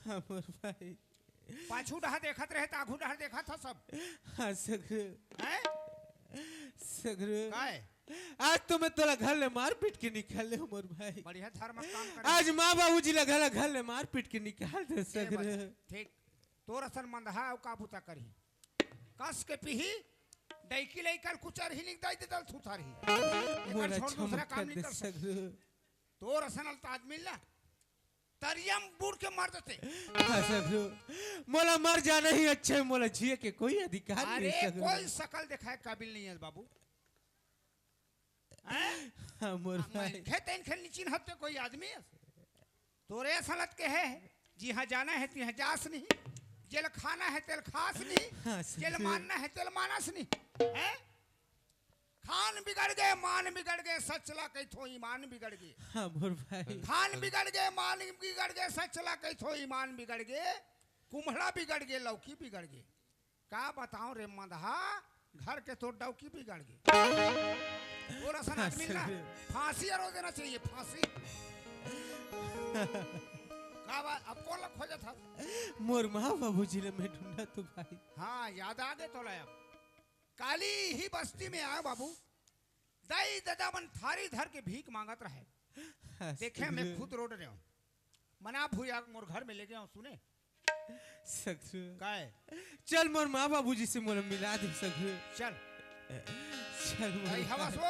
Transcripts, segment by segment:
हाँ मोर भाई पाछू डहा देखत रहे आगू डहा देखा था सब। हाँ सगरे हैं सगरे काय आज तो मैं तोला घर ले मार पीट के निकाल ले मोर भाई। बढ़िया धर्म काम करे आज माँ बाबूजी लगा घर ले मार पीट के निकाल दे सगरे। ठीक तोर असन मंदहा औ काबूता करी कस के पीही डैकी लेकर कुचर ही निक दाई दे दल थुथारी मोला छोड़ दूसरा काम क्षमा नहीं दे कर सगरे। तोर असन आदमी ला तरियम बूढ़ के मार देते। हाँ सगरे मोला मर जाना ही अच्छा है, मोला जिए के कोई अधिकार नहीं अरे सगरे। कोई शकल दिखाए काबिल नहीं है बाबू। हाँ मोर भाई खेतन खेल नीचिन हत्ते कोई आदमी है तोरे सलत के है जी हाँ जाना है तिहा जास नहीं जेल खाना है तेल खास नहीं हाँ, जेल मानना है तेल मानस नहीं है। खान बिगड़ गए मान बिगड़ गए सचला कही थो ईमान बिगड़ गए। हाँ मोर भाई खान बिगड़ गए मान बिगड़ गए सचला कही थो ईमान बिगड़ गए कुम्हड़ा बिगड़ गए लौकी बिगड़ गए। का बताऊं रे मंदहा घर के तो डौकी बिगड़ गए। और असन आदमी ना फांसी अरो देना चाहिए फांसी। का बात अब कौन लग खोजा था मोर माँ बाबूजी ने मैं ढूंढा तो भाई। हाँ याद आ गए तो लाया काली ही बस्ती में आया बाबू दाई ददावन थारी धर के भीख मांगत रहे। हाँ, देखे मैं खुद रोड रहा हूँ मना भूया मोर घर में ले गया हूँ सुने सगरे काय चल मोर माँ बाबूजी से मोला मिला दे सगरे। चल चल मोर आई हवा भाई। सो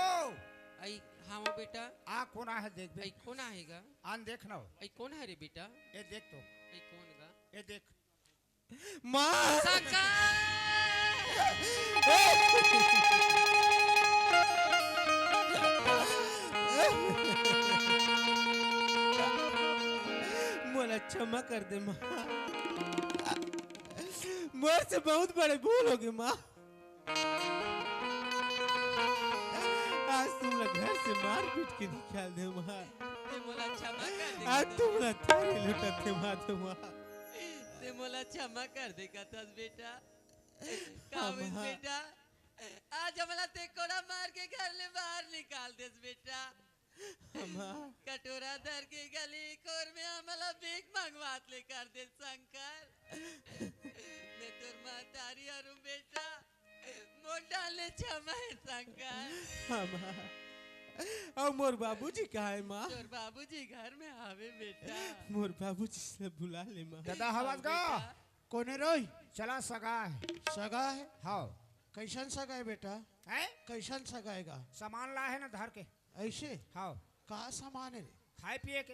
आई हाँ बेटा आ कौन है देख आई देख कौन आएगा आन देख ना आई कौन है रे बेटा ये देख तो आई कौन गा ये देख माँ मोला क्षमा कर दे माँ, मोर से बहुत बड़े भूल हो गए माँ। आज तुमने घर से मार पीट के निकाल दे माँ। ते मोला क्षमा कर दे आज तुमने थारी लुटाते माँ तो माँ। ते मोला क्षमा कर दे कतस बेटा हाँ, काबिल माँ। बेटा आज हमला ते कोड़ा मार के घर ले बाहर निकाल देस बेटा। माँ कटोरा धर के गली कोर में हमला भीख मांगवात ले कर दे शंकर। मैं तोर मातारी अरु बेटा मोटा ले क्षमा है शंकर। हाँ माँ और मोर बाबूजी कहाँ है माँ? तोर बाबूजी घर में आवे बेटा। मोर बाबूजी से बुला ले माँ। दादा हवा का कोने रोई चला सगा है सगा है हाँ कैसन सगा है बेटा है कैसन सगाएगा सामान ला है ना धर के ऐसे हाँ कहा सामान है रे खाए पिए के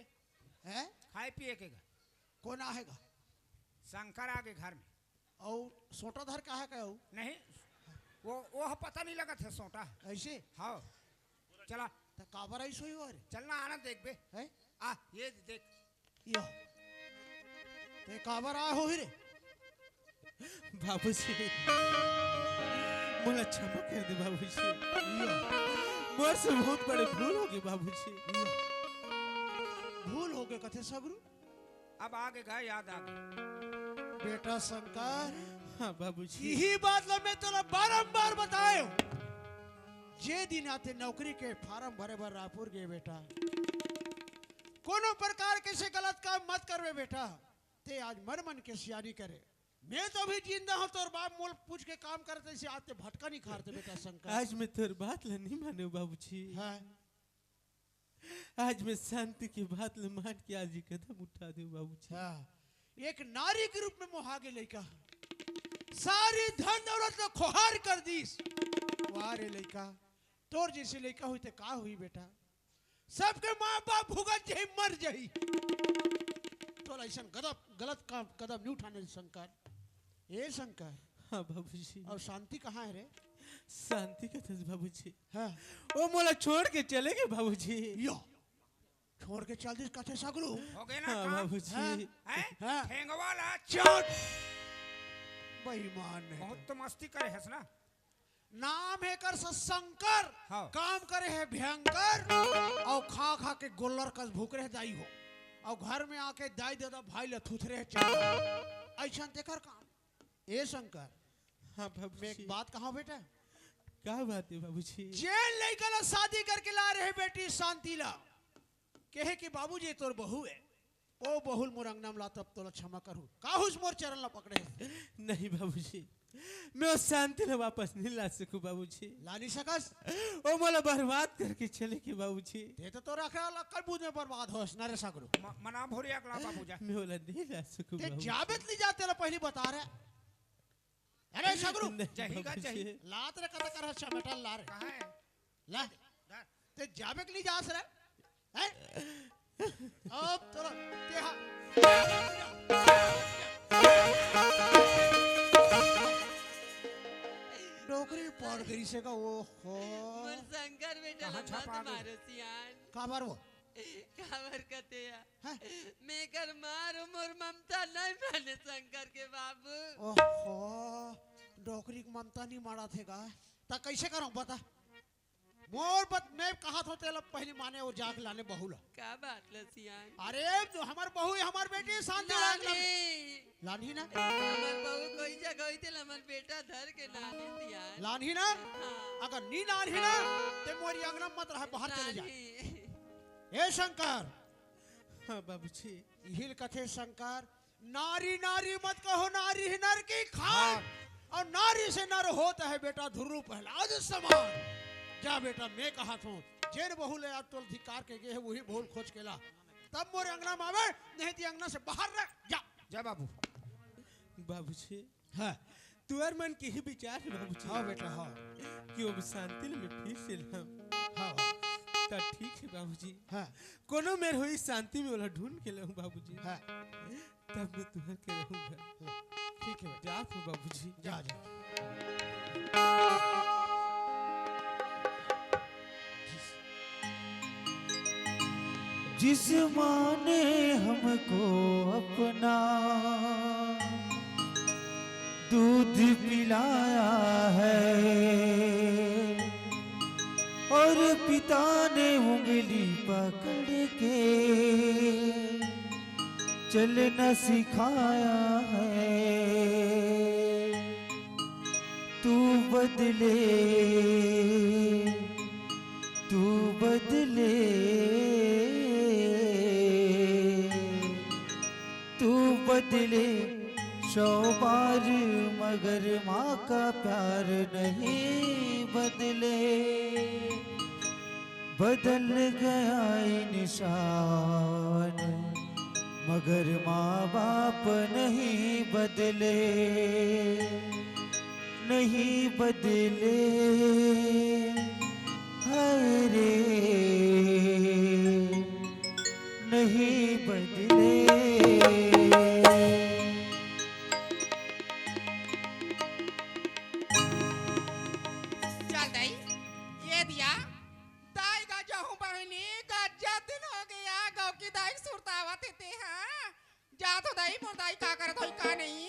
हैं खाए पिए के कौन आएगा शंकर आगे घर में और सोटा धर का है क्या नहीं वो पता नहीं लगा था सोटा ऐसे हाँ चला तो काबर ऐसे ही हो रे चलना आना देख बे है आ ये देख यो ते काबर आए हो ही रे बाबूजी मोला क्षमा कर दे बाबूजी। यो मोर से बहुत बड़े भूल हो गए बाबूजी। यो भूल हो गए कथे सगरू अब आगे गए याद आ गई बेटा शंकर हाँ बाबूजी यही बात ला मैं तोला बारंबार बतायो जे दिन आते नौकरी के फार्म भरे भर रायपुर गए बेटा कोनो प्रकार के से गलत काम मत करवे बेटा ते आज मर मन के सियानी करे मैं तो भी जिंदा हूं तोर बाप मोल पूछ के काम करते से आते भटका नहीं खाते बेटा शंकर आज मैं तेरी बात ला नहीं माने बाबूजी। है आज मैं शांति की बात ला मान के आज ही कदम उठा दे बाबूजी। हाँ एक नारी के रूप में मोहागे लड़का सारी धन दौलत तो खोहार कर दीस वाह रे लड़का तोर जैसे लड़का हुई तो का हुई बेटा सबके माँ बाप भुगत जाही मर जाही तो ऐसा गलत काम कदम नहीं उठाने शंकर ए शंकर हाँ बाबूजी और शांति कहाँ है रे शांति का थस बाबूजी। हाँ वो मोला छोड़ के चले गए बाबूजी। यो छोड़ के चल दिस कथे सगरू हो गए ना हाँ काम बाबूजी हैं हाँ। ठेंगवाला चोट बेईमान है बहुत तो मस्ती करे है ना नाम है कर शंकर हाँ। काम करे है भयंकर और खा खा के गोल्लर कस भूख रहे दाई हो और घर में आके दाई दादा भाई लथुथरे ऐसा देकर काम ए शंकर हाँ मैं बाबूजी एक बात कहा बेटा क्या बात है बाबूजी? जेल लेकर शादी करके ला रहे बेटी शांति ला कहे कि बाबूजी तोर बहू है ओ बहुल मोर अंगना में ला तब तोला क्षमा करूँ काहुस मोर चरण ला पकड़े नहीं बाबूजी, मैं उस शांति ने वापस नहीं ला सकूं बाबूजी। लानी सकस वो मला बर्बाद करके चले के बाबूजी। ते तो रखा लक्कड़ बूझ में बर्बाद होस नरे सगरो मना भोरी अकला बाबूजा मैं बोला नहीं ला सकूं ते बाबूजी। जाबत नहीं जाते ला पहली बता रहे अरे सगरो नहीं जहीगा बाबूजी। जही लात रे कता कर चमेटा ला रे कहाँ है ला ते जाबे के नहीं जा सर हैं अब तोला ते हा डोकरी पड़ गई से का ओ हो मोर शंकर बेटा कहाँ मत छपा दे? मारो सियान का बार वो काबर कते या हैं? मैं कर मारो मोर ममता नहीं माने शंकर के बाबू ओहो डोकरी की ममता नहीं मारा थे का ता कैसे करूं बता मोर बत मैं कहा था तेला पहली माने वो जाग लाने बहू ला का बात ल सियान अरे जो हमार बहू है हमार बेटी शांति राग नानी लानी ना हमर बहू कोई जगह होई थे हमर बेटा धर के नानी सियान लानी ना हाँ, अगर नी लानी ना ते मोरी अंगना मत रह बाहर चले जा नानी। ए शंकर हाँ बाबूजी। हिल कथे शंकर नारी नारी मत कहो नारी है नर की खान और नारी से नर होता है बेटा ध्रुव प्रहलाद समान जा बेटा मैं कहा था जेन बहु ले आप तो धिकार के गए है वही बहुल खोज के ला तब मोरे अंगना में आवे नहीं ती अंगना से बाहर रह जा जा बाबू बाबूजी हाँ तुअर मन की ही विचार है बाबूजी। हाँ बेटा हाँ कि वो शांति में फिर से लाऊं। हाँ तो ठीक है बाबूजी। हाँ कोनो मेर हुई शांति में वाला ढूंढ के लाऊं बाबूजी। हाँ तब मैं तुहर के रहूंगा। ठीक है बेटा जा तो बाबूजी। जा जा जिस माँ ने हमको अपना दूध पिलाया है और पिता ने उंगली पकड़ के चलना सिखाया है, तू बदले तू बदले तू बदले 100 बार मगर माँ का प्यार नहीं बदले। बदल गया इंसान मगर माँ बाप नहीं बदले, नहीं बदले हाय रे नहीं बदले। चल दई ये दिया दाई का जाहूं बहनी गज्जा दिन हो गया गाँव की दाई सुरतावत थे हाँ जा तो दाई मोर दाई का कर तो का नहीं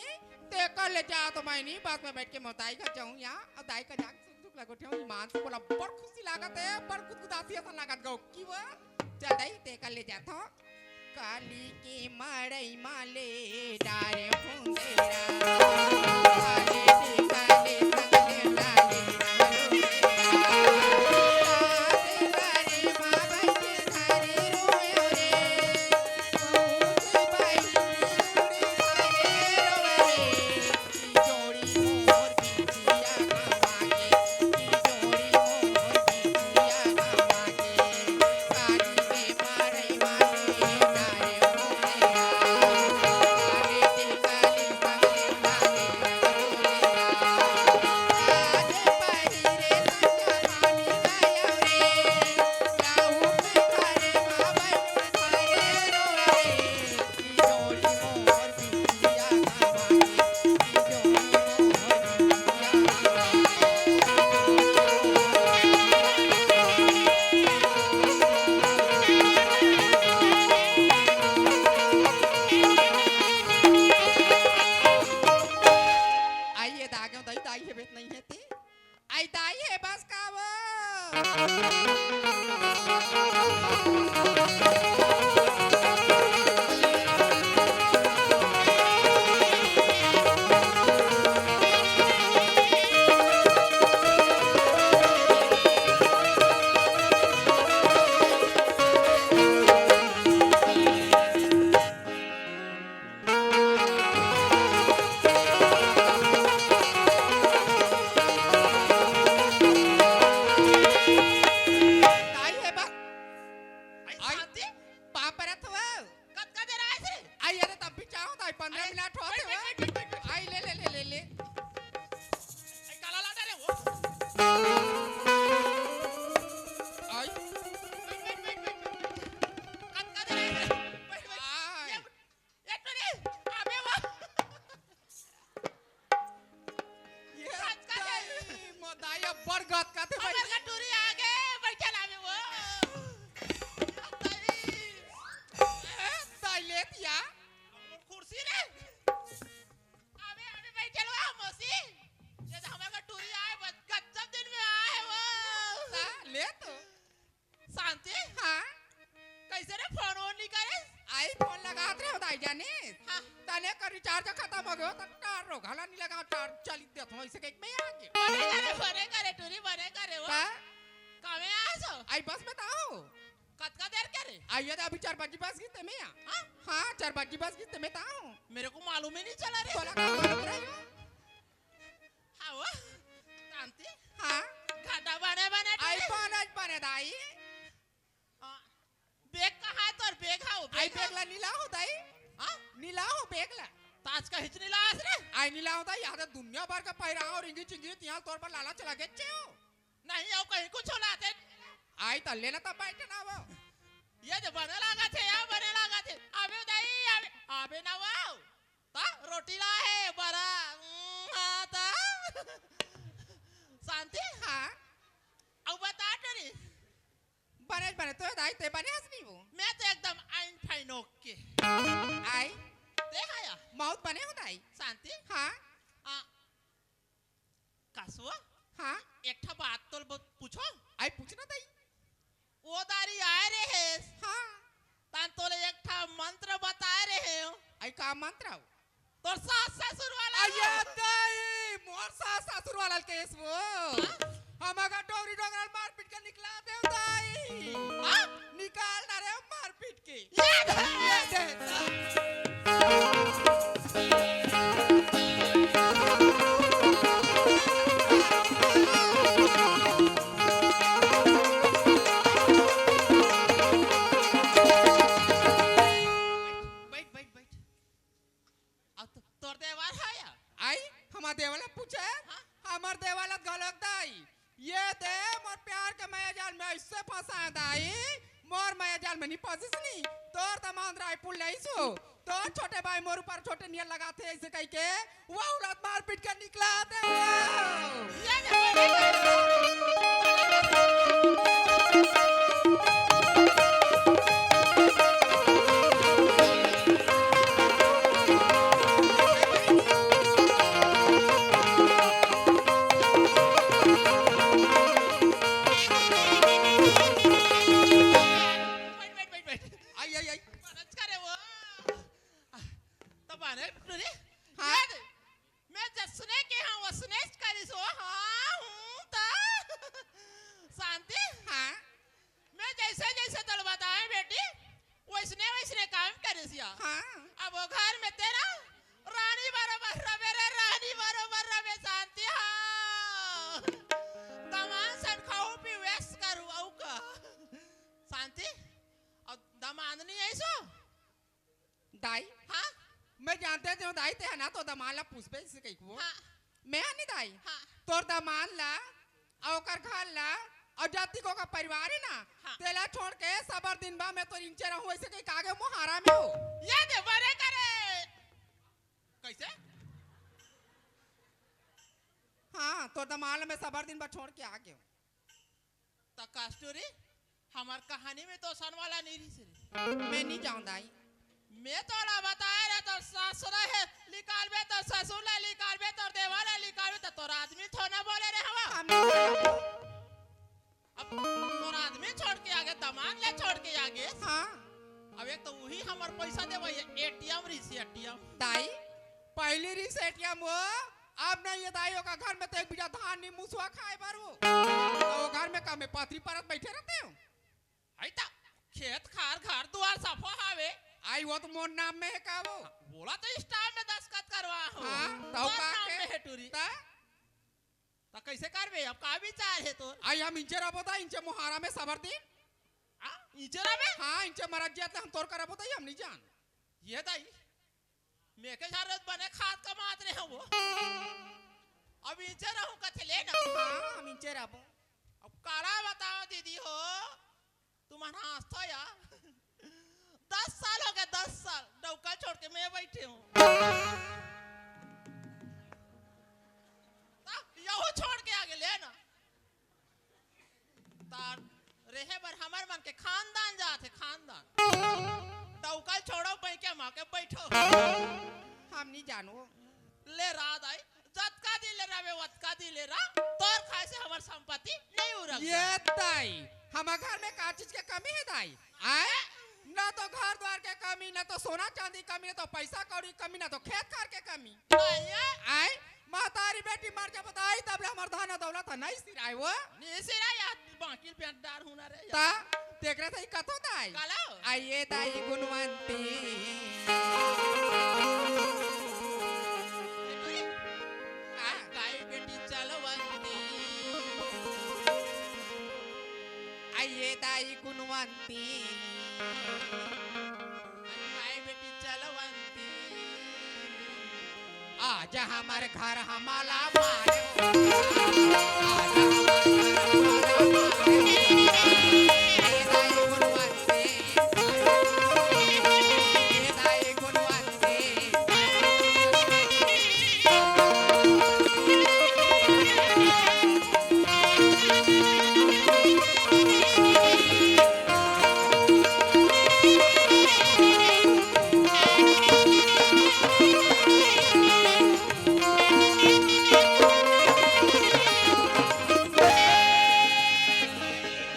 ते कल ले जा तो मैंने बात में बैठ के मोर दाई का जाऊं यहाँ अब दाई का जाग सुख दुख लगो थे ईमान से बोला बड़ खुशी लागत है बड़ गुदगुदासी ऐसा लागत गाँव की वो चल दई ते कल ले जाता हूँ काली की मड़ई माले डारे फुंदेरा काले ते काले संगले डाले काली 15 मिनट होते हुए आई ले ले ले ले ले काला लाटा रे वो आई आई ये मोदाई बरगद का थे भाई ताई लेतिया ता ले तो शांति हाँ कैसे रे फोन ऑन नहीं करे आई फोन लगात रहे दाई जाने हाँ। तने का रिचार्ज खत्म हो गयो त टार रो घला नहीं लगा चार्ज चली देत हो ऐसे कहीं में आ गए बने करे टूरी बने करे वो ता कमे आसो आई बस में ताओ कत का देर करे आई ये तो अभी 4 बजे बस गीते में हाँ? हां 4 बजे बस गीते में ताओ मेरे को मालूम ही नहीं चला रे बोला का बोल रहे हो हाँ वो शांति हां घाटा बने बने आई बने दाई बेग कहाँ है तोर बेग हाउ आई बेगला नीला हो दाई हाँ नीला हो बेगला ताज का हिचनी लास रे आई नीला हो दाई यहाँ दुनिया भर का पैरा और इंगी चिंगी यहाँ तोर पर लाला चला के हो नहीं आओ कहीं कुछ होलाते आई तो लेना तब बैठे ना वो ये जो बने लगा थे या बने लगा थे अबे दाई अबे ना वाओ ता रोटी ला है बड़ा हाँ ता शांति हाँ अब बता तेरी बने तो दाई ते बने हंसनी वो मैं तो एकदम आइन फाइन ओके आई देखा या मौत बने हो दाई शांति हाँ कासुआ हाँ एक ठा बात तो पूछो आई पूछना दाई वो दारी आए रे है हाँ तान तोले एक ठा मंत्र बताए रहे हो आई का मंत्र हो तोर सास ससुर वाला आया दाई मोर सास ससुर वाला केस वो हमारा डोरी डोंगरल मार पीट के निकला दे दाई हाँ? निकाल ना रे मार पीट के ये दे। ये दे बैठ बैठ बैठ अब तोर देवार है या आई हमार देवाला पूछे हाँ? हमार देवाला गलत दाई ये दे मोर प्यार के माया जाल में इससे फंसा दाई मोर माया जाल में नहीं फंसिस नहीं तोर तमान राय पुल नहीं सो तो छोटे भाई मोर ऊपर छोटे नियर लगाते ऐसे कह के वो औरत मार पीट के निकला दे ये दे। बैठ बैठ बैठ बैठ आई आई आई मनच करे वो तो बने टूरी हाँ? ये दे। मैं जसने के हाँ वसने करी सो हाँ हूँ ता शांति हाँ मैं जैसे जैसे तल बताए बेटी वैसने वैसने काम करे सिया हाँ अब वो घर में तेरा रानी बरोबर रवे रे रानी बरोबर रवे शांति हाँ तमाम सन खाओ पी वेस्ट करू औ का शांति और दमान नहीं ऐसो दाई हाँ मैं जानते थे दाई ते है ना तो दमाला पूछबे से कही को हाँ मैं नहीं दाई हाँ तोर दमान ला औकर घर ला और जाति को का परिवार है ना हाँ। तेला छोड़ के सबर दिन बा मैं तो इंचे रहूं ऐसे कहीं कागे मुहारा में हो ये दे बरे करे कैसे हाँ तोर दमाल में सबर दिन बा छोड़ के आ गए तो कास्टोरी हमार कहानी में तो सन वाला नहीं रही से मैं नहीं जाऊं दाई मैं तो ला बताया रे तो ससुर है निकाल बे तो ससुर ले निकाल बे तो देवर ले निकाल बे तो तोर आदमी थो ना बोले रे हवा हम नहीं जाऊं। अब तोर आदमी छोड़ के आगे दमान ले छोड़ के आगे हाँ अब एक तो वही हमार पैसा दे भाई एटीएम रिसी एटीएम दाई पहली रिसेटियम वो अब नहीं ये दाइयों का घर में तो एक बीजा धान नहीं मुसवा खाए बारू तो घर में का में पाथरी परत बैठे रहते हो आई ता खेत खार घर द्वार सफा हावे आई वो तो मोर नाम में है का वो बोला तो स्टाफ में दस्तखत करवा हो हाँ, तो तोर का नाम के? में है टूरी ता तो कैसे करबे अब का विचार है तोर आई हम इंचे रबो था इंचे मुहारा में सबर दिन इजरा में हाँ इंचे मरज जाते हम तोर करबो था हम नहीं जान ये दाई लेके जा रहे बने खाद कमात रहे वो अब इंचे रहूं कथे लेना हाँ हम इंचे रहबो अब काला बताओ दीदी हो तुम्हारा आस्था या 10 साल हो गए 10 साल डौका छोड़ के मैं बैठे हूँ यहो छोड़ के आगे लेना तार रहे बर हमार मन के खानदान जाते खानदान डौका छोड़ो पैके माँ के बैठो हम नहीं जानो ले रात आई जतका दिले रवे वतका दिले रा तोर खाए से हमार संपत्ति नहीं उड़ल ये दाई हमारे घर में का चीज के कमी है दाई आए ना तो घर द्वार के कमी ना तो सोना चांदी कमी ना तो पैसा कौड़ी कमी ना तो खेत खार के कमी आए महतारी बेटी मर जा बताई तब हमार धन दौलत नहीं सिराय वो नहीं सिरा या बाकी पेटदार होना रे ता देख रहे थे कथो दाई काला आइए दाई गुणवंती गाय बेटी चलवंती आइए दाई गुणवंती गाय बेटी चलवंती आज हमारे घर हमारा मारे आज हमारे घर दाई गुणवंती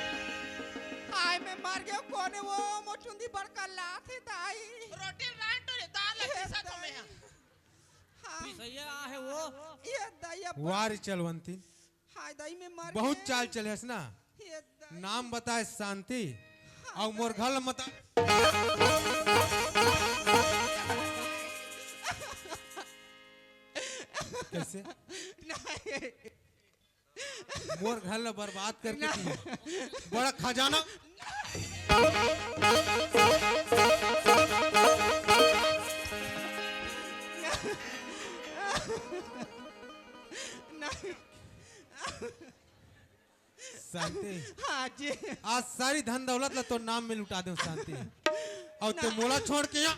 आय मैं मर गयो कोने वो मोचुंदी बड़का लाथे दाई रोटी रांट रे दाल लगती सा तुम्हें हाँ सैया है वो ये दाई अब वार चलवंती हाय दाई में मर बहुत गए। चाल चले ना ये दाई नाम बताए शांति और मोर घर मता कैसे नहीं मोर घर ला बर्बाद करके की बड़ा खजाना नहीं शांति हाँ जी आज सारी धन दौलत ला तो नाम में लुटा दे शांति और ते मोला छोड़ के यहाँ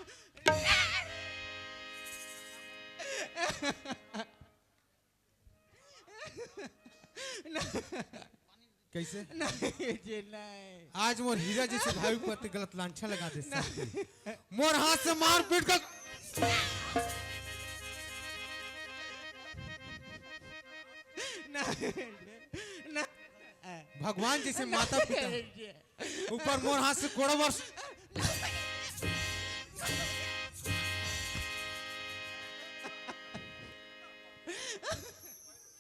कैसे नहीं जी नहीं आज मोर हीरा जैसे भाई को प्रति गलत लांछन लगा दे शांति मोर हाथ से मार पीट कर नहीं भगवान जैसे माता पिता ऊपर मोर हाथ से कोड़ा वर्ष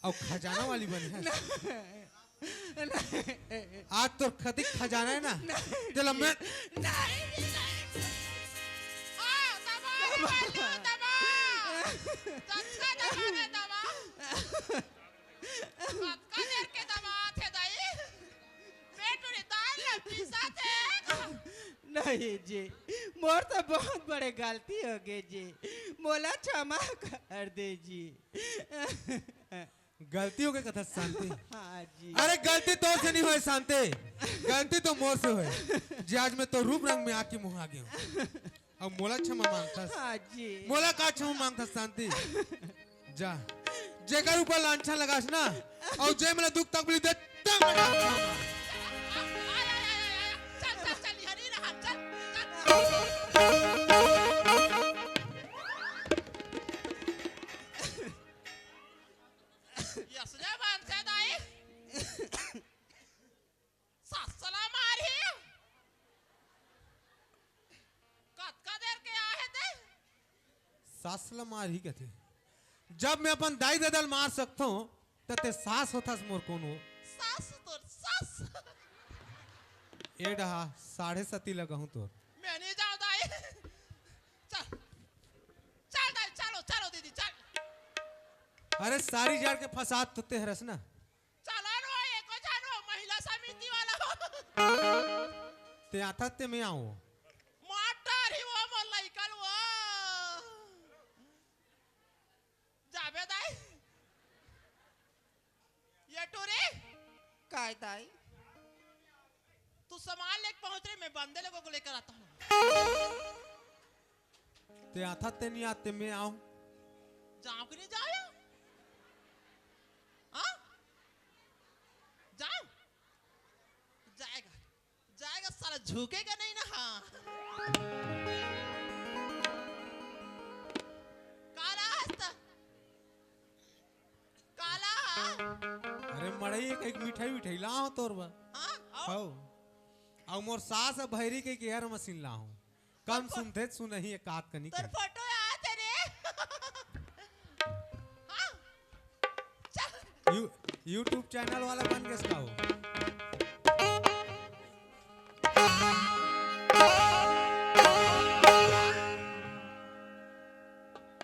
और खजाना वाली बनी है आज तो खतिक खजाना है ना चलो मैं नहीं जी मोर तो बहुत बड़े गलती हो गई जी मोला क्षमा कर दे जी गलतियों के कथा शांति हाँ जी अरे गलती तो से नहीं हुए शांति गलती तो मोर से हुए जी आज मैं तो रूप रंग में आके मुँह आ गया अब मोला क्षमा मांगता हाँ जी मोला का क्षमा मांगता शांति जा जेकर ऊपर लांछन लगास ना और जे मेरा दुख तकलीफ दे तब मेरा क्षमा मांग। सासला मार ही कहते जब मैं अपन दाई ददल मार सकता हूँ तते सास होता मोर कौन हो सास तो सास ए डहा 7.5 लगा हूँ तोर मैं नहीं जाऊँ दाई चल चल दाई चलो चलो दीदी चल अरे सारी जाड़ के फसाद तो ते हरस ना चलो नो एको जानो महिला समिति वाला हो ते आता ते मैं आऊँ माटर ही वो मोर लइकल वो काय ताई तू सामान लेके पहुंच रही मैं बंदे लोगों को लेकर आता हूँ ते आता ते नहीं आते मैं आऊं जाओ कि नहीं जाओ हाँ जाओ जाएगा जाएगा साला झुकेगा नहीं ना हाँ काला हंसता काला अरे मड़ई एक मिठाई मिठाई लाओ तोर बा हाँ हो और मोर सास भैरी के केयर मशीन लाऊं कम सुनते सुनही एक आत कनी तेरे फोटो आ तेरे हाँ चल यूट्यूब चैनल वाला बन किसका हो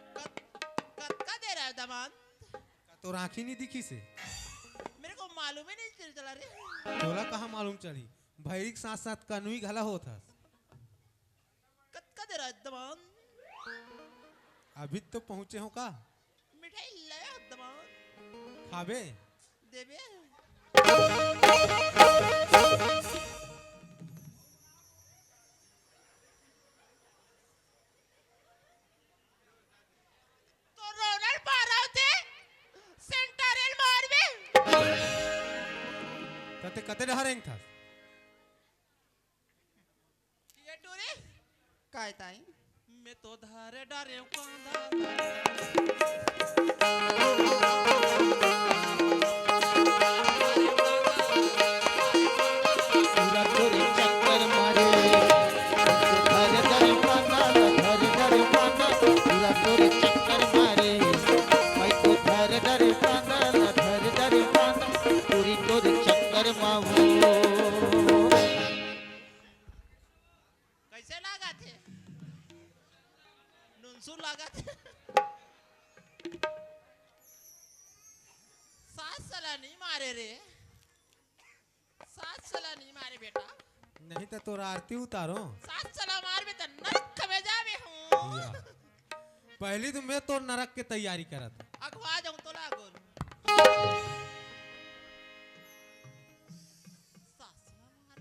का दे रहा है दामाद तो राखी नहीं दिखी से मेरे को मालूम ही नहीं चला रे तोला कहाँ मालूम चली भैरी के साथ साथ कनुई घला होता का दे रहा है दामाद अभी तो पहुंचे हो का मिठाई लाया दामाद खाबे देवे तो रोनल पारा थे सेंटरल मार में कते कते डहरेंग था ये टूरे काय ताई मैं तो धारे डारे कांदा पूरा तोरे चक्कर मारे धर धर पाना धर धर पाना पूरा तोरे चक्कर मारे मैं तो धर धर पाना धर धर पाना पूरी तोरे चक्कर मावो कैसे लगा थे नुनसू लगा थे सात साला नहीं मारे रे सात साला नहीं मारे बेटा नहीं तो तोरा आरती उतारो सात साला मार में तो नरक में जावे हूँ या। पहली तो मैं तो नरक की तैयारी करा था अगवा जाऊँ तो लागोल सात साला मार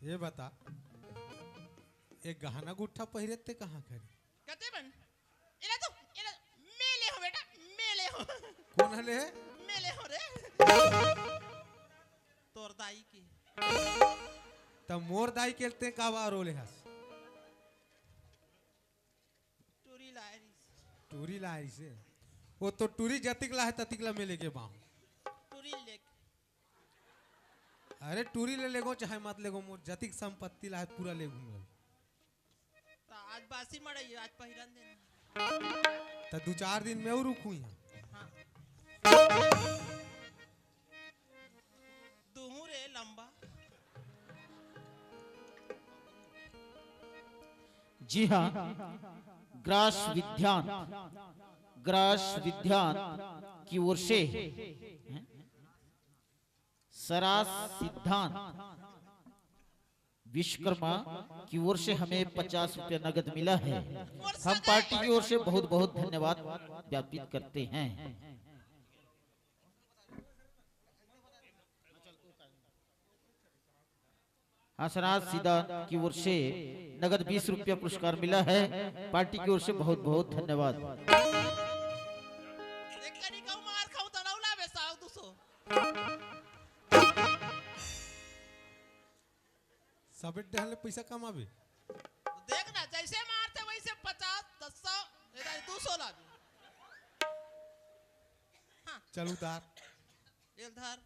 मेरे ये बता एक गहना गुट्ठा पहिरे ते कहाँ करी कहते बन इला तो मेले हो बेटा मेले हो कौन हले है मेले हो रे तोर दाई की तब मोर दाई केलते का रोले हस टूरी लायरी टूरी लाई से वो तो टूरी जतिकला है ततिकला में लेके बाहू टूरी लेक अरे टूरी ले लेगो चाहे मत लेगो मोर जतिक संपत्ति ला है पूरा ले घूमल तो आज बासी मड़ई आज पहिरन देना तो 2-4 दिन में और रुकू यहाँ हाँ दूहू रे लंबा जी हाँ ग्रास विद्यान की ओर से सरास सिद्धांत विश्वकर्मा की ओर से हमें 50 रुपया नगद मिला है हम पार्टी की ओर से बहुत बहुत धन्यवाद ज्ञापित करते हैं हसनाथ सिद्धांत की ओर से नगद 20 रुपया पुरस्कार मिला है पार्टी की ओर से बहुत बहुत धन्यवाद एक करी कहूँ मार खाऊं तो नौला बेसाओ दूसो सब डहले पैसा कमाबे देख ना जैसे मारते वैसे 50 100 इधर 200 लागे हाँ चल उतार ये धर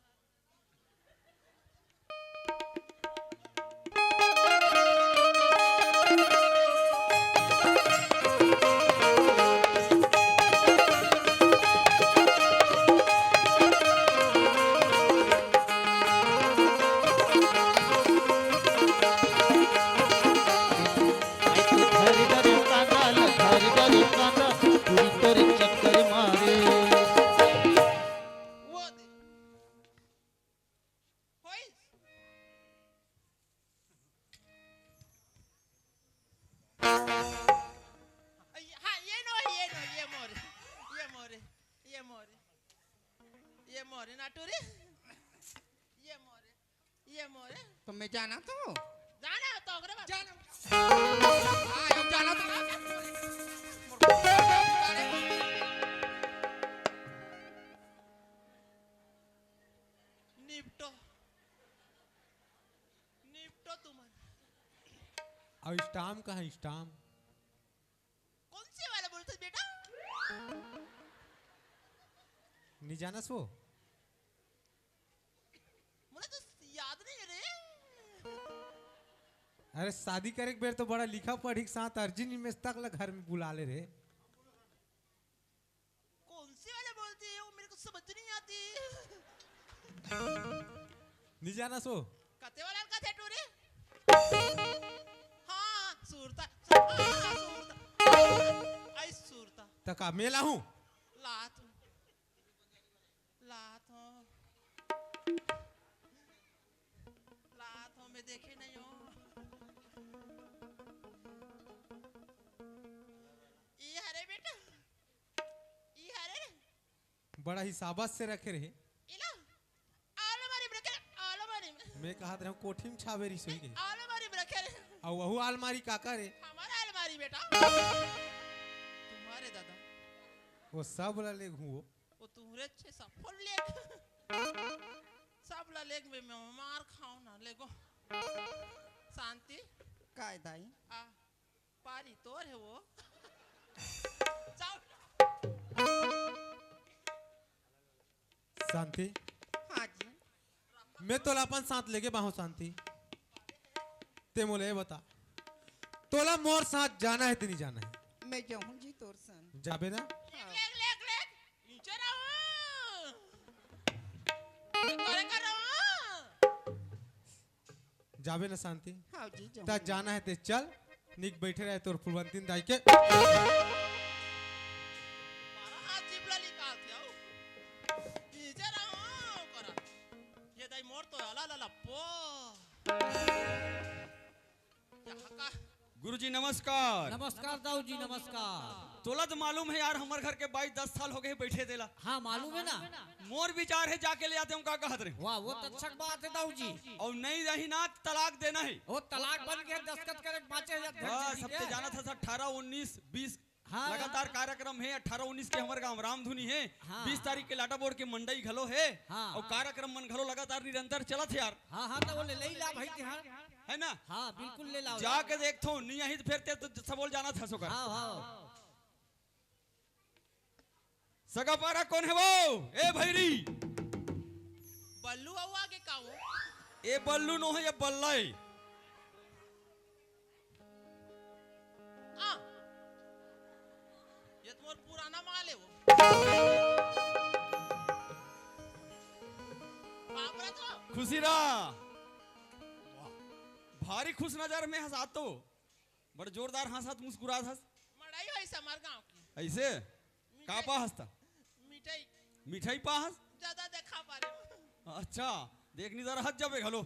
चक्कर मारे वो दे होई हाँ ये मोरे ना टूरे है मोरे तो मैं जाना तो जाना है तो अगरे जाना जाना तो निपटो निपटो तुम और स्टाम कहाँ स्टाम? कौन से वाला बोलते बेटा नहीं जाना सो? मुझे तो याद नहीं रे अरे शादी करे के बेर तो बड़ा लिखा पढ़ी के साथ अर्जुन में तक ला घर में बुला ले रे। कौन से वाले बोलते हैं वो मेरे को समझ नहीं आती नहीं जाना सो? कते वाला का थे टूरे हाँ सूरता सूरता आई सूरता तका मेला हूँ लात लात हो मैं देखे नहीं हो ये हरे बेटा ये हरे बड़ा हिसाबत से रखे रहे। इला अलमारी में रखे अलमारी में मैं कहा था कोठी में छावेरी सोई के अलमारी में रखे और वहु अलमारी काका रे हमारा अलमारी बेटा तुम्हारे दादा वो सब ला ले घूँ वो तुम्हारे छे सब फुल लेग सब ला लेग में मैं मार खाऊं ना लेगो शांति काय दाई आ पारी तोर है वो जाओ शांति हाँ जी मैं तोला अपन साथ लेके बाहू शांति ते मोले ये बता तोला मोर साथ जाना है कि नहीं जाना है? मैं जाऊँ जी तोर सन जाबे ना? लेग लेग लेग नीचे रहो तोरे कर रहा जाबे ना शांति? हाँ जी जाऊँ ता जाना है ते चल निक बैठे रहे तोर फुलवंतीन दाई के मारा हाथ चिपला निकाल दिया नीचे रहो करा ये दाई मोर तो अला ला ला पो यहाँ का गुरुजी नमस्कार। नमस्कार दाऊ जी नमस्कार। तोला तो मालूम है यार हमारे घर के 22-10 साल हो गए बैठे देला। हाँ मालूम है ना। मोर विचार है जाके ले आते हम का कहत रहे। वाह वो तो अच्छा बात है दाऊ जी। और नहीं रही ना तलाक देना है। वो तलाक बन गया दस्तखत करे 5000 सब ते जाना था 18 19 20 हाँ। लगातार कार्यक्रम है 18 19 के हमारे गांव रामधुनी है। हाँ। 20 तारीख के लाटा बोर्ड के मंडई घलो है। हाँ। और कार्यक्रम मन घलो लगातार निरंतर चलत है यार। हाँ हाँ तो वो ले ला भाई के हाँ है ना? हाँ बिल्कुल ले लाओ जाके देखो नहीं यही तो फिर ते तो सबोल जाना था सोकर। हाँ हाँ सगा पारा कौन है वो? ए भैरी बल्लू हुआ के काऊ ए बल्लू नो है ये बल्लाई। आ ये तुम्हारा पुराना माल है वो बाबरा तो खुशी रहा भारी खुश नजर में हंसातो बड़ जोरदार हंसत मुस्कुरात हंस मड़ाई है समार गांव की ऐसे का पा हंसता मिठाई मिठाई पा हंस ज्यादा देखा पारे अच्छा देखनी जरा हंस जाबे घलो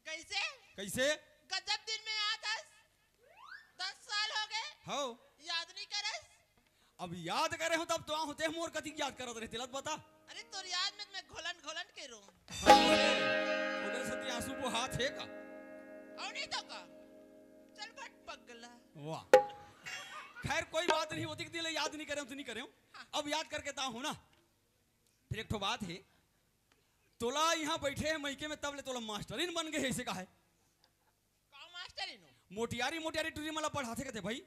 कैसे कैसे गजब दिन में याद है 10 साल हो गए हो याद नहीं करस अब याद करे हो तब तो होते मोर कथी याद करत रहे तिलत बता अरे तोर याद में मैं घोलन घोलन के रो उधर से ती आंसू को हाथ है का और नहीं तो का चल बट पगला वाह खैर कोई बात नहीं होती कि दिल याद नहीं करे तो नहीं करे अब याद करके ता हूं ना फिर एक ठो बात है तोला यहाँ बैठे है मैके में तब ले तोला मास्टरिन बन गए ऐसे का है का मास्टर इनो मोटियारी मोटियारी टूरी मला पढ़ाते कहते भाई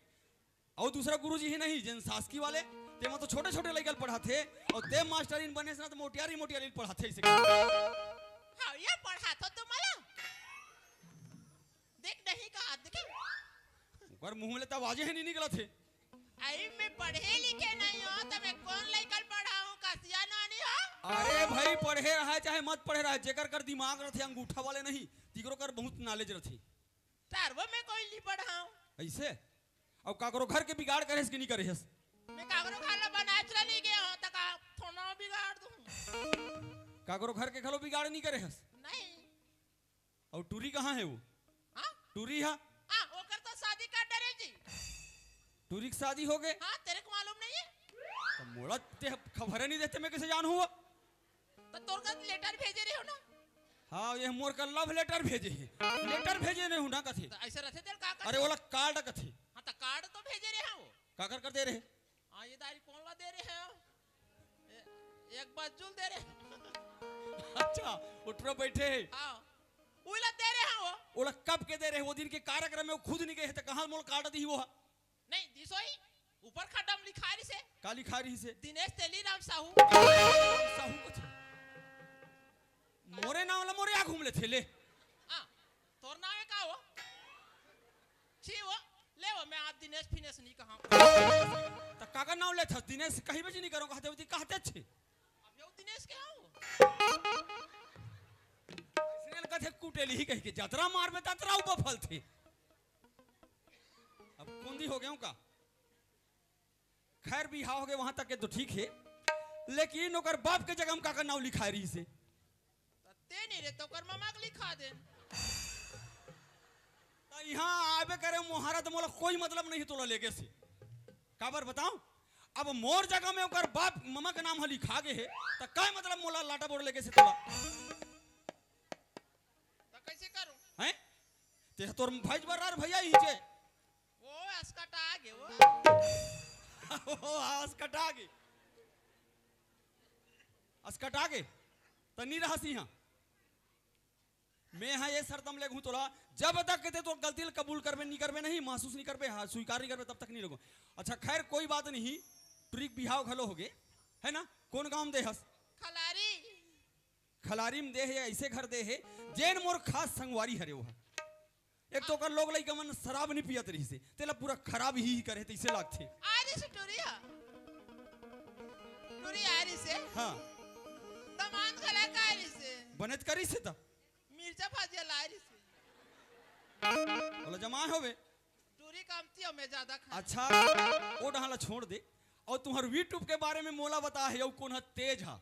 और दूसरा गुरुजी ही नहीं जन शासकी वाले ते तो छोटे छोटे लड़के पढ़ाते और ते मास्टरिन बने से ना तो मोटियारी मोटियारी पढ़ाते ऐसे हाँ ये पढ़ा तो तुम्हारा देख नहीं का देखे और मुंह में लेता आवाजें ही नहीं निकला थे आई मैं पढ़े लिखे नहीं हो तो मैं कौन लइकन पढ़ाऊं कसिया नानी हो अरे भाई पढ़े रहा है चाहे मत पढ़े रहा है जेकर कर दिमाग रथे अंगूठा वाले नहीं तिगरो कर बहुत नॉलेज रथी तारवो में कोई नहीं पढ़ाऊं ऐसे अब काकरो घर के बिगाड़ करे कि नहीं करे मैं कागरो खाना बना चला नहीं गया हो तो का थोना बिगाड़ दूं काकरो घर के खलो बिगाड़ नहीं करे नहीं और टूरी कहाँ है वो हाँ टूरी है हाँ ओकर तो शादी कर डरे जी टूरी की शादी हो गए हाँ तेरे को मालूम नहीं है तो मोड़ा ते खबर नहीं देते मैं कैसे जानू हुआ तो तोर का लेटर भेजे रही हो ना हाँ ये मोर का लव लेटर भेजे है लेटर भेजे नहीं हूं ना कथे तो ऐसे रहते तेल का अरे वाला कार्ड कथे हाँ तो कार्ड तो भेजे रहे हैं वो का कर दे रहे हाँ ये दारी कौन ला दे रहे हैं एक बजुल दे रहे हैं अच्छा उठरो बैठे है हाँ उइला दे रहे हैं वो ओला कब के दे रहे वो दिन के कार्यक्रम में वो खुद नहीं गए थे कहाँ मोल कार्ड दी वो नहीं दिसोई ऊपर खड्डम लिखा रही से काली खारी से दिनेश तेलीराम साहू साहू को थे मोरे नाम ला मोरे आ घूम ले थे ले हाँ तोर नाम है का वो छी वो ले वो मैं आप दिनेश फिनेश नहीं कहा तो काका नाम ले था दिनेश कहीं बजे नहीं करो कहते होती कहते छे अब यो दिनेश के आओ इसने कथे कुटेली ही कह के यात्रा मार में ततरा ऊपर फल थे अब कुंदी हो गए का खैर बिहाव हो गए वहां तक के तो ठीक है लेकिन ओकर बाप के जगह हम काका नाम लिखा रही से ते नहीं रे तो कर मामा के लिखा दे तो यहाँ आवे करे मोहरा तो मोला कोई मतलब नहीं तोला लेके से काबर बताओ अब मोर जगह में ओकर बाप मामा के नाम लिखा गए है तो काय मतलब मोला लाटा बोर्ड लेके से तोला तो कैसे करूं हैं ते तोर भाई बरार भैया ही छे वो अस्कटा आगे वो अस्कटा गे अस्कटा गे तो नहीं रहा सी यहाँ मैं हाँ ये शर्तम ले हूँ तोला जब तक कहते तो गलती कबूल करबे नहीं करबे नहीं महसूस नहीं करबे हाँ स्वीकार नहीं करबे तब तक नहीं लगो अच्छा खैर कोई बात नहीं ट्रिक बिहाव घलो हो गए है ना कौन गांव दे हस खलारी खलारी में दे है ऐसे घर दे है जैन मोर खास संगवारी हरे वो एक तो कर लोग लइका मन शराब नहीं पियत रही से तेला पूरा खराब ही करे तैसे लागथे आरी से टूरिया टूरी आरी से हाँ तमान खला कारी से बनत करी से त मिर्चा भाजिया लारी से बोला जमा होवे टूरी कामती हो मैं ज्यादा खा अच्छा वो डहाला छोड़ दे और तुम्हार यूट्यूब के बारे में मोला बता है वो कौन है तेज हा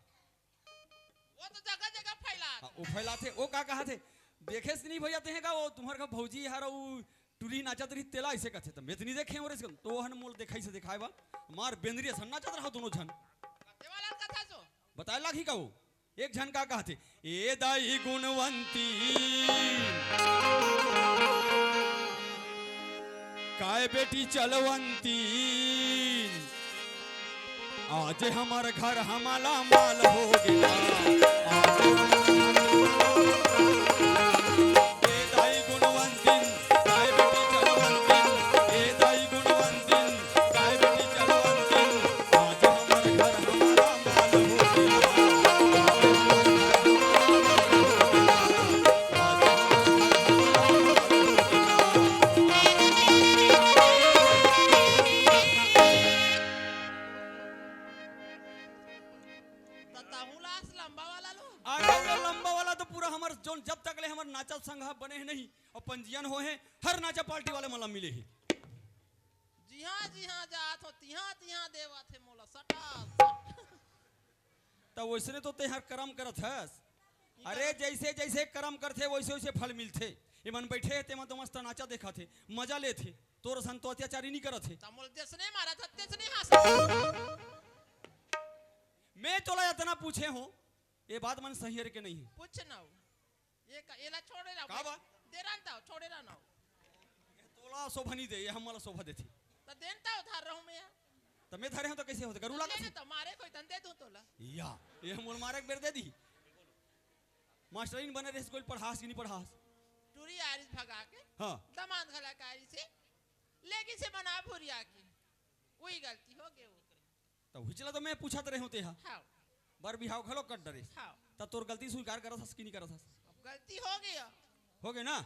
वो तो जगह जगह फैला वो फैलाते वो का कहा थे देखे से नहीं भैया ते का वो तुम्हार का भौजी हारा वो टूरी नाचत रही तेला ऐसे कहते तो मैं तो नहीं देखे और इसको तो हन मोल देखा से दिखाए बा मार बेंद्रिया सन नाचत रहा दोनों जन ये वाला कथा जो बताए लागी का वो एक जन का कहते ए दाई गुणवंती काय बेटी चलवंती आज हमार घर हमारा माल हो गया ए दाई गुणवंती काय बेटी चलवंती ए दाई गुणवंती काय बेटी चलवंती आज हमार घर हमारा माल हो गया तताहुलास लंबा वाला लो आगे ये लंबा वाला तो पूरा हमार जोन जब तक ले हमार नाचा संघ बने हैं नहीं और पंजीयन हो है हर नाचा पार्टी वाले मला मिले ही जी हाँ जात हो तिहा तिहा देवा थे मोला सटा तो वैसे तो ते हर कर्म करत हस अरे जैसे जैसे कर्म करते वैसे वैसे फल मिलते ये मन बैठे ते मन तो मस्त नाचा देखा थे मजा ले थे तोर सन तो अत्याचारी नहीं करत थे तमोल देश ने मारा था देश ने हासिल मैं तोला इतना पूछे हो ये बात मन सही है कि नहीं है पूछ ना ये का एला छोड़े ना का बा? दे रहा छोड़े ना तोला शोभा नहीं दे ये हम मला शोभा देती तो देनता उधार रहूं मैं तो मैं थारे हो तो कैसे होते करू ले लगा तो मारे कोई धंधे दूं तोला या ये मोल मारे बेर दे दी मास्टरीन बने रहे कोई पढ़ास कि नहीं पढ़ास टूरी आरिस भगा के हाँ दमान खलाकारी से लेगी से बना भुरिया की वही गलती हो गई वो तो हुचला तो मैं पूछत रहे होते हा हाँ बर बिहाव खलो कट डरे हाँ तब तोर गलती स्वीकार करत हस कि नहीं करत हस अब गलती हो गई हो गए ना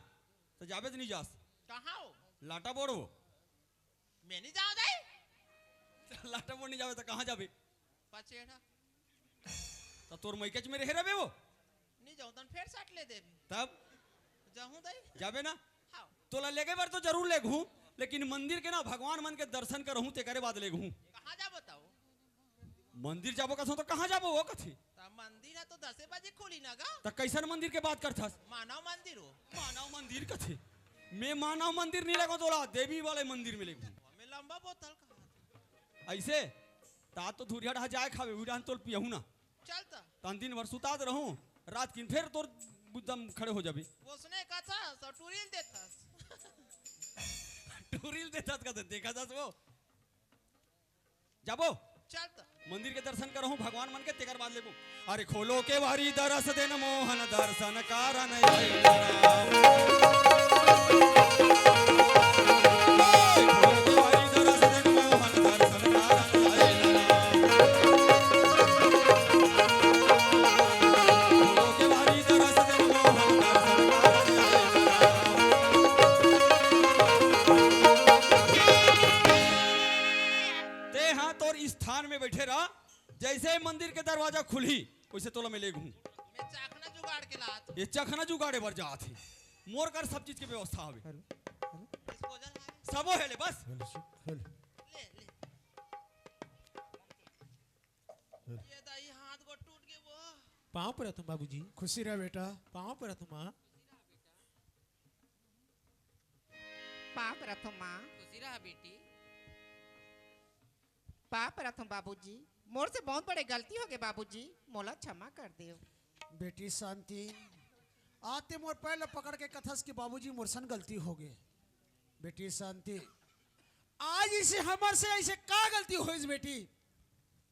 तो जावेद नहीं जास कहाँ हो लाटा बोड़ो मैं नहीं जाऊँ दाई लाटा बोड़ नहीं जावे तो कहाँ जावे पचेड़ा तो तोर मैकेच में रहे रहे वो नहीं जाऊँ तो फिर सट ले दे तब जाऊँ दाई जावे ना हाँ तोला लेगे बार तो जरूर ले घूं लेकिन मंदिर के ना भगवान मन के दर्शन करहूं ते करे बाद ले घूं कहाँ जा बताओ मंदिर जाबो कसो तो कहाँ जाबो वो कथी तो मंदिर है तो 10 बजे खुली ना गा तो कैसन मंदिर के बात करथस मानव मंदिर हो मानव मंदिर कथी मैं मानव मंदिर नहीं लगो तोला देवी वाले मंदिर में ले घूं हमें लंबा बोतल कहा ऐसे ता तो धुरिया जाए खावे उड़ान तोल पियहू ना चलता तन दिन भर सुतात रहूं रात किन फिर तोर एकदम खड़े हो जाबी उसने कहा था सब टूरिल देता टूरिल देता का देखा था वो जाबो चल तो मंदिर के दर्शन करहूं भगवान मन के तेकर बाद लेबू अरे खोलो के बारी दरस देन मोहन दर्शन कारण स्थान में बैठे रहा जैसे मंदिर के दरवाजा खुली वैसे तोला मैं ले घूं मैं चाखना जुगाड़ के लात ये चखना जुगाड़े बर जात है मोर कर सब चीज के व्यवस्था हवे डिस्पोजल है सबो हेले बस ले ये दाई हाथ को टूट गए वो पाँव पर तुम बाबूजी, खुशी रह बेटा। पाँव पर तुम माँ। पाप रथो माँ, खुशी रहा बेटी पाप रथो बाबूजी, मोर से बहुत बड़े गलती हो गए बाबूजी, मोला क्षमा कर दियो। बेटी शांति, आते मोर पहले पकड़ के कथस की बाबूजी मोरसन गलती हो गए। बेटी शांति, आज इसे हमार से ऐसे का गलती हो इस बेटी?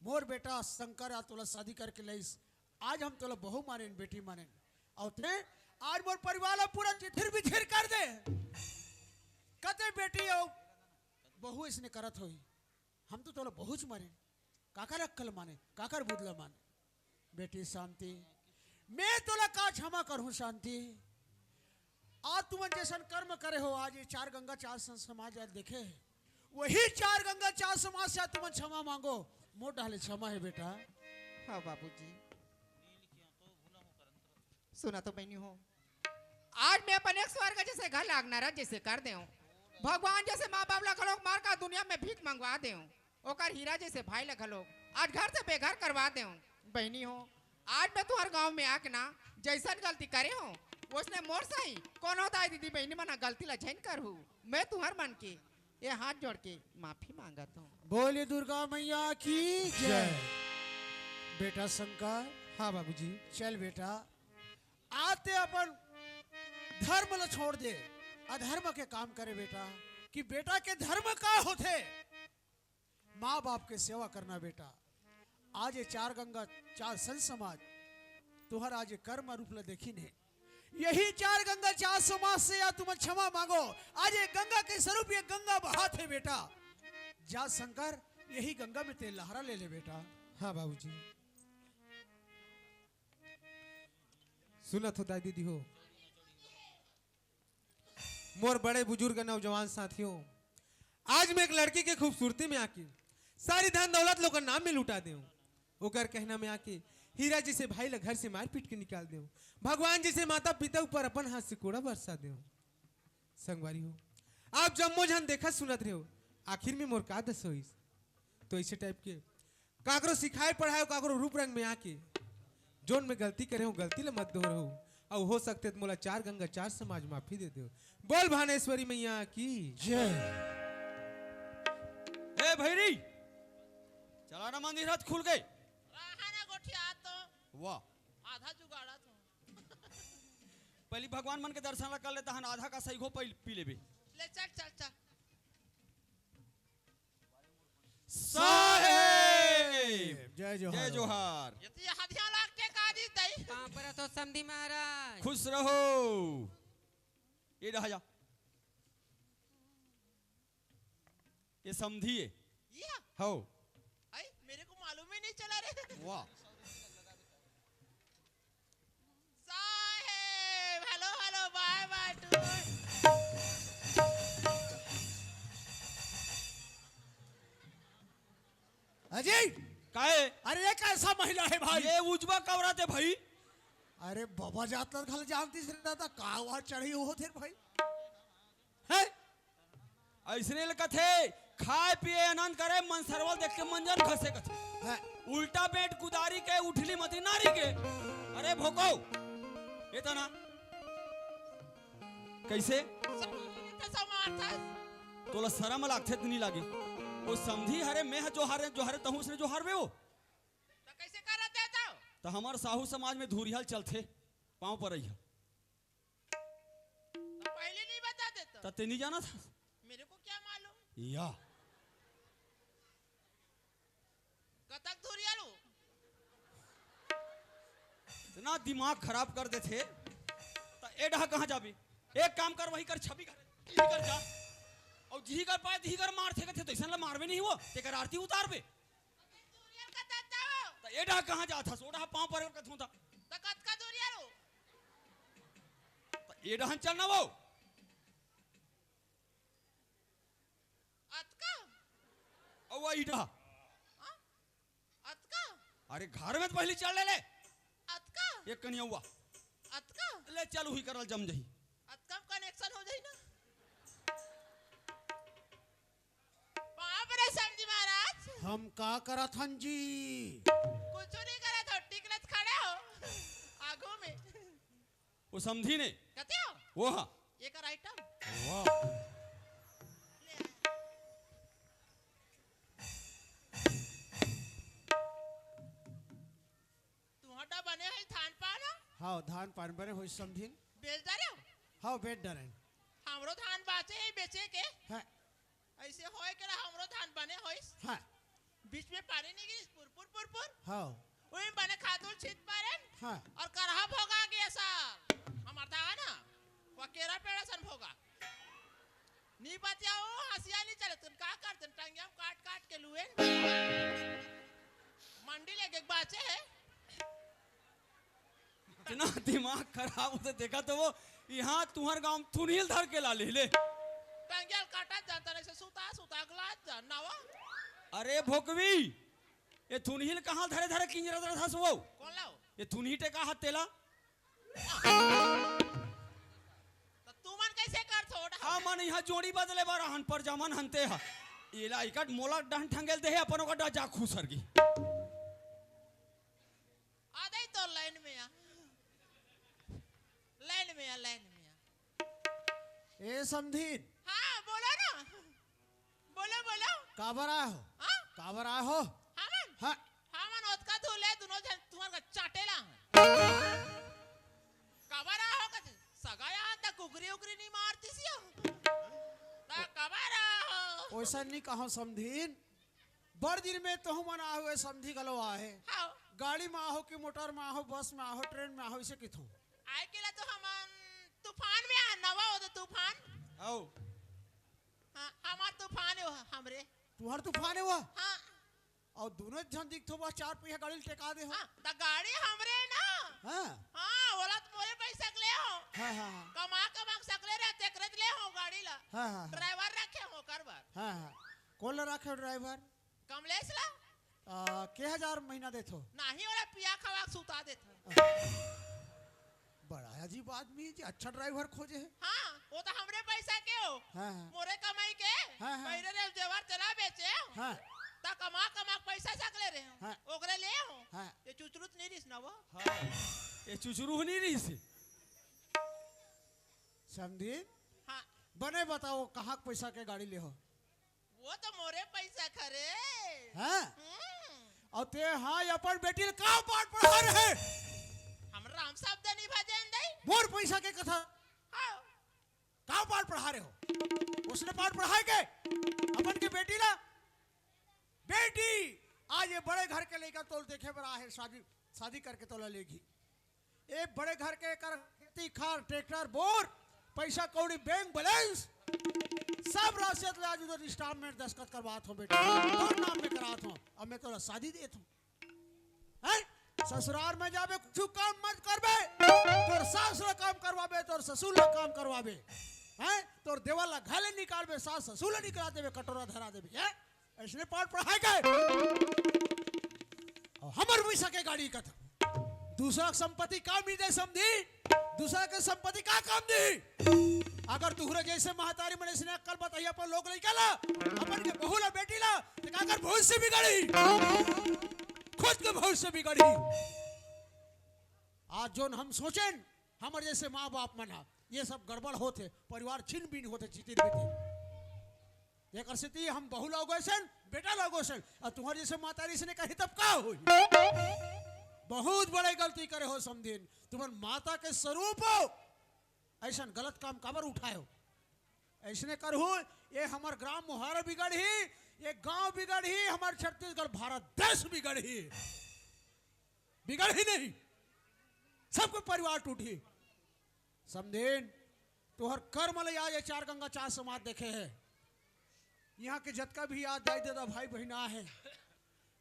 मोर बेटा शंकर आ तोला शादी करके लईस, आज हम तोला बहु माने बेटी माने, और ते आज मोर परिवार पूरा चिथिर बिथिर कर दे। कते बेटी और बहु इसने करत होई, हम तो तोला बहुच माने, काकर अक्कल माने, काकर बुदला माने। बेटी शांति, मैं तोला का क्षमा करूं शांति। आज तुम जैसन कर्म करे हो, आज ये चार गंगा चार समाज आज देखे, वही चार गंगा चार समाज से तुम क्षमा मांगो, मोट डाले क्षमा है बेटा। हाँ बाबूजी, सुना तो बहनी हो, आज मैं अपने स्वर्ग जैसे घर लागनारा जैसे कर दे, भगवान जैसे माँ बाप लगा लोग मार का दुनिया में भीख मंगवा दे, ओकर हीरा जैसे भाई लगा लोग आज घर से बेघर करवा दे। बहनी हो, आज मैं तुम्हारे गांव में आके ना जैसन गलती करे हो उसने मोर सही कौन होता है दीदी बहनी मना गलती ला झन कर हूँ, मैं तुम्हार मन के ये हाथ जोड़ के माफी मांगता हूँ। बोले दुर्गा मैया की जय। बेटा शंकर, हाँ बाबूजी, चल बेटा, आते अपन धर्म ल छोड़ दे, अधर्म के काम करे बेटा, कि बेटा के धर्म का होते माँ बाप के सेवा करना बेटा। आज ये चार गंगा चार संत समाज तुहर आज ये कर्म रूप ल देखी ने, यही चार गंगा चार समाज से या तुम क्षमा मांगो। आज ये गंगा के स्वरूप ये गंगा बहात है बेटा, जा शंकर यही गंगा में तेल लहरा ले ले बेटा। हाँ बाबूजी। सुनत हो दाई दीदी हो, मोर बड़े बुजुर्ग नौजवान साथियों, आज मैं एक लड़की के खूबसूरती में आके सारी धन दौलत लोग नाम में लुटा दे, ओकर कहना में आके हीरा जी से भाई ला घर से मार पीट के निकाल दे, भगवान जी से माता पिता ऊपर अपन हाथ से कोड़ा बरसा दे। संगवारी हो, आप जम्मो जन देखा सुनत रहे हो, आखिर में मोर का दस होइस? तो ऐसे टाइप के काकरो सिखाए पढ़ाए काकरो रूप रंग में आके जोन में गलती करे हो गलती ले मत दोहरो, और हो सकते तो मोला चार गंगा चार समाज माफी दे दो। बोल भानेश्वरी मैया की जय। ए भैरी चला ना, मंदिर हाथ खुल गए। रहा ना गोठिया तो वाह, आधा जुगाड़ा तो पहली भगवान मन के दर्शन कर लेता हन, आधा का सही हो पी लेबे। ले चल चल चल साहेब जय जोहार। जय जोहार, ये तो यहाँ ध्यान लाग के काजी दई कहाँ पर तो समधी महाराज? खुश रहो। ये रहा जा, ये समझी है ये हो। आई मेरे को मालूम ही नहीं चला रे। वाह, साहेब हेलो हेलो बाय बाय टू। अजय, काहे? अरे ये कैसा महिला है भाई? ये उजवा कवराते भाई। अरे बाबा जातला खल जानती से दादा कावा चढ़ी हो थे भाई है। ऐसने कथे खाए पिए आनंद करे, मन सरवल देख के मंजन घसे कथे, है। उल्टा पेट कुदारी के उठली मती नारी के। अरे भोको ये तो ना कैसे तोला शरम लागथे तो नहीं लागे? वो समझी हरे मैं जो हारे तहु उसने जो हारवे हो तो कैसे कर देता तो हमार साहू समाज में धूरिहल चलथे पांव पर रही। तते नहीं जाना था मेरे को क्या मालूम या कतक धुरियालू इतना दिमाग खराब कर देते तो एडा कहाँ जाबे एक काम कर वही कर छवि कर जा और जी कर पाए धी कर मार थे तो ऐसा मारवे नहीं हो तेकर आरती उतार बे धुरियाल कतक जाओ तो एडा कहाँ जाता सोडा पांव पर कर था तकत का धुरियालू तो एडा चलना वो अतका और वो ईडा अतका अरे घर में तो पहले चल ले अतका एक कनिया हुआ अतका ले चल हुई करल जम जही अतका कनेक्शन हो जाई ना बाप रे समझी महाराज हम का करत हन जी कुछ नहीं करे तो टिकलत खड़े हो आगू में वो समझी ने कहते हो वो हाँ ये कर आइटम तुम्हारा बने है थान पाना हाँ धान पान बने हो समझिन बेच दे रहे हो हाँ बेट डरें हमरो धान बाचे है बेचे के हाँ ऐसे होए के हमरो धान बने होइस हाँ बीच में पानी नहीं गिरिस पुर पुर पुर पुर हाँ वही बने खादुल छित पारन हाँ और करहा भोगा गया सा हमार दावा ना वकेरा पेड़ा सन भोगा नी बतियाओ हसिया नहीं चले तुम का करते टांगिया काट काट के लुए मंडी लेके बाचे है इतना दिमाग खराब होते देखा तो वो यहाँ तुम्हारे गांव थुनील धर के ला ले टांगिया काटा जाता नहीं से सुता सुता गला जा नावा अरे भोकवी ये थुनील कहाँ धरे धरे किंजरा धरे था वो कौन लाओ ये थुनी टेका हाथ तेला तो तू मन कैसे कर थोड़ा हाँ मन यहाँ जोड़ी बदले बार हन पर जमन हनते हा इला इकट मोला डहन ठंगेल दे अपन का डा जा खुसरगी आधे तो लाइन में आ लाइन में आ लाइन में आ ए समझिन हाँ बोलो ना बोलो बोलो काबर आए हो हाँ काबर आए हो हमन हाँ हमन ओतका धुले दोनों जन तुम्हारा चाटेला कबरा हो कते सगाया त कुकरी उकरी नहीं मारती सी ता कबरा हो वैसा नहीं कहो समझिन बड़ दिन में तो मन आए हुए समझी गलो आहे हाँ गाड़ी में आहो कि मोटर में आहो बस में आहो ट्रेन में आहो इसे किथों आए केला तो हमन तूफान में आ नवा हो तो तूफान आओ हाँ हमार तूफान हो हमरे तुहर तूफान है वह हाँ और दोनों जन दिखतो बस चार पहिया गाड़ी टेका दे हो हाँ त गाड़ी हमरे ना हाँ हाँ बोला तो मोरे पैसा ले हो हाँ हाँ हाँ कमा कमा सकले रहते करत ले हो गाड़ी ला हाँ हाँ ड्राइवर रखे हो करबर हाँ हाँ कौन ला रखे हो ड्राइवर कमलेश ला के हजार महीना देथो नाही वाला पिया खवा सुता देता बड़ा अजीब आदमी है जी अच्छा ड्राइवर खोजे है हाँ वो तो हमरे पैसा के हो हाँ हाँ मोरे कमाई के हाँ, हाँ। पहले रे जेवर तेरा बेचे हो हाँ ता कमा कमा पैसा सकले रहे हो हाँ। ओकरे ले हो हाँ ये चुचरुत नहीं रिस ना वो हाँ ये चुचरू नहीं रही से समझी हाँ बने बताओ कहाँ के पैसा के गाड़ी ले हो वो तो मोरे पैसा खरे हाँ हम्म, और ते हाँ अपन बेटी ले का पाठ पढ़ा रहे हम राम शब्द नहीं भजन दई मोर पैसा के कथा हाँ का पाठ पढ़ा रहे हो उसने पाठ पढ़ाए के अपन के बेटी ला बेटी आज ये बड़े घर के लेकर तोल देखे बड़ा है शादी शादी करके तोला लेगी एक बड़े घर के कर खेती खार ट्रैक्टर बोर पैसा कौड़ी बैंक बैलेंस सब राशि तो आज उधर स्टाम्प में दस्तखत करवात हो बेटा तोर नाम में करात हो अब मैं तोला शादी देत हूं हैं ससुराल में जाबे कुछ काम मत करबे तोर सास ला काम करवाबे तोर ससुर ला काम करवाबे हैं तोर देवर ला घाले निकालबे सास ससुर ला निकला देबे कटोरा धरा देबे हैं ऐसने पाठ पढ़ाए के और हमर पैसा के गाड़ी कथा दूसरा संपत्ति काम नहीं दे समझी दूसरा के संपत्ति का काम दी अगर तुहरे जैसे महतारी मने से कल बताइए पर लोग नहीं कला अपन के बहू ला बेटी ला तो का कर भविष्य बिगड़ी खुद के भविष्य बिगड़ी आज जोन हम सोचें हमर जैसे माँ बाप मना ये सब गड़बड़ होते परिवार छिन बिन होते चितिर बितिर ये कर सकती हम बहू लोगों से बेटा लोगों से और तुम्हारे जैसे मातारी से ने कही तब का हुई बहुत बड़ी गलती करे हो समझिन तुम्हारे माता के स्वरूप हो ऐसा गलत काम काबर उठाए हो ऐसने करहु ये हमार ग्राम मुहारा बिगड़ ही, ये गांव बिगड़ ही, हमार छत्तीसगढ़ भारत देश बिगड़ ही नहीं, सबको परिवार टूटी। समझेन तोहर कर्म ले आज ये चार गंगा चार समाज देखे है, यहाँ के जतका भी याद दाई दादा भाई बहना है,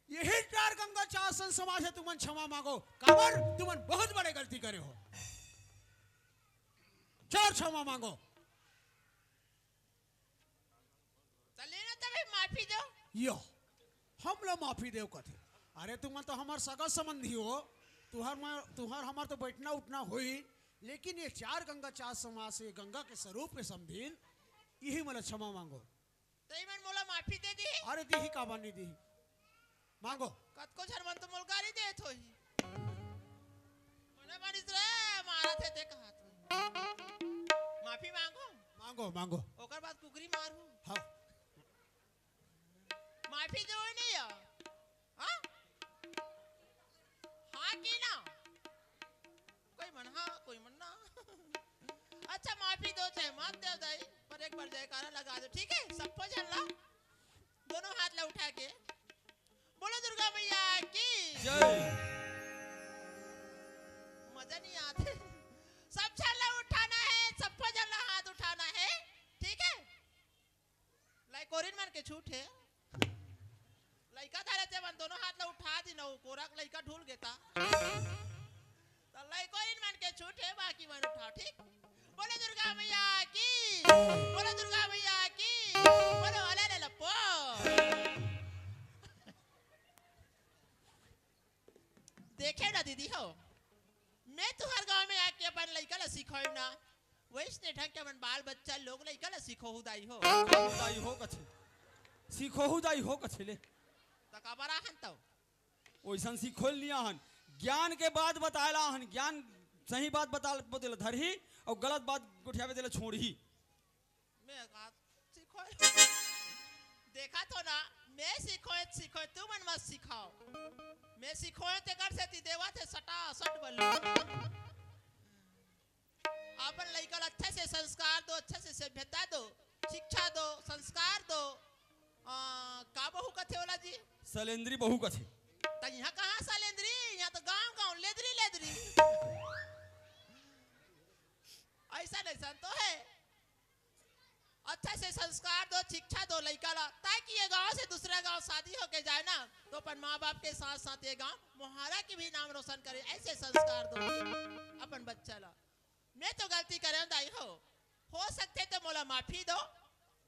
यही चार गंगा चार सन समाज है। तुमन क्षमा मांगो, काबर तुमन बहुत बड़े गलती करे हो, चार क्षमा मांगो। चले ना तभी माफी दो। यो हम लोग माफी देव कथे, अरे तुम तो हमार सगा संबंधी हो, तुहार हमार तो बैठना उठना हुई, लेकिन ये चार गंगा चार समाज से गंगा के स्वरूप में समझीन, यही मला क्षमा मांगो। तई मन मोला माफी दे दी। अरे दी का बानी दी मांगो। कत को झरमन तो मुलगारी दे थोई। मने मानिस रे मारा थे ते कहा तू। माफी मांगो। मांगो मांगो। ओकर बाद कुकरी मारू। हाँ माफी दो नहीं या हाँ हाँ की ना कोई मन हाँ कोई मन ना अच्छा माफी दो चाहे मत दे दाई पर एक बार जयकारा लगा दो ठीक है सबको झल्ला दोनों हाथ ला उठा के बोलो दुर्गा मैया की जय। मजा नहीं आते सब झल्ला उठाना है सबको झल्ला हाथ उठाना है ठीक है लाइक ओरिन मन के छूट है लइका धारे ते मन दोनों हाथ ला उठा दी न कोरक लइका ढूल गेता तो लइको इन मन के छूट है बाकी मन उठाओ ठीक बोले दुर्गा मैया की बोले दुर्गा मैया की बोलो अले ले लपो देखे ना दीदी हो मैं तुम्हारे गांव में आके अपन लइका ला सिखाऊं ना वैसने ढंग के मन बाल बच्चा लोग लइका ला सिखो हुदाई हो दाई हो कछे सीखो दाई हो कछे ले तकाबरा हंतो ओइसन सीखोल लिया हन, ज्ञान के बाद बताएला हन, ज्ञान सही बात बता देला धरही और गलत बात गुठियावे देला छोड़ही। मैं कहा सीखो देखा तो ना मैं सीखो तू मन मत सिखाओ मैं सीखो ते कर से ती देवा थे सटा सट बल्लू अपन लइका अच्छा से संस्कार दो अच्छा से सभ्यता दो शिक्षा दो संस्कार दो का बहू कथे वाला जी सलेंद्री बहू कछे त यहाँ कहाँ सालेंद्री यहाँ तो गांव गांव लेदरी लेदरी ऐसा नहीं तो है अच्छा से संस्कार दो शिक्षा दो लइका ला ताकि ये गांव से दूसरा गांव शादी होके जाए ना तो अपन माँ बाप के साथ साथ ये गांव मोहारा की भी नाम रोशन करे ऐसे संस्कार दो अपन बच्चा ला मैं तो गलती करे दाई हो सकते तो मोला माफी दो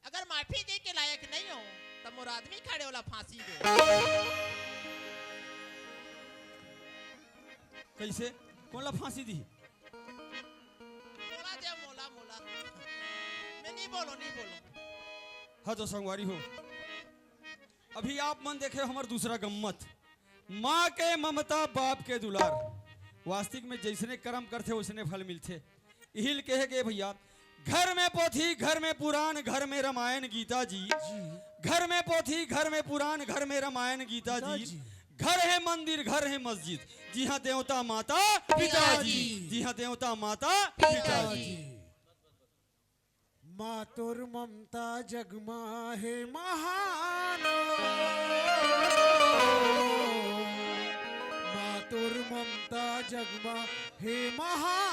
अगर माफी दे के लायक नहीं हो तो मोर आदमी खड़े वाला फांसी दो कैसे कौन ला फांसी दी मोला दे मोला मोला मैं नहीं बोलो हाँ तो संगवारी हो अभी आप मन देखे हमार दूसरा गम्मत माँ के ममता बाप के दुलार वास्तविक में जैसने कर्म करते वैसने फल मिलते हिल कहे गए भैया घर में पोथी घर में पुराण घर में रामायण गीता जी घर में पोथी घर में पुराण घर में रामायण गीता जी घर है मंदिर घर है मस्जिद जी हाँ देवता माता पिताजी जी हाँ देवता माता पिताजी मातुर ममता जगमा है महान मातुर ममता जगमा हे महान।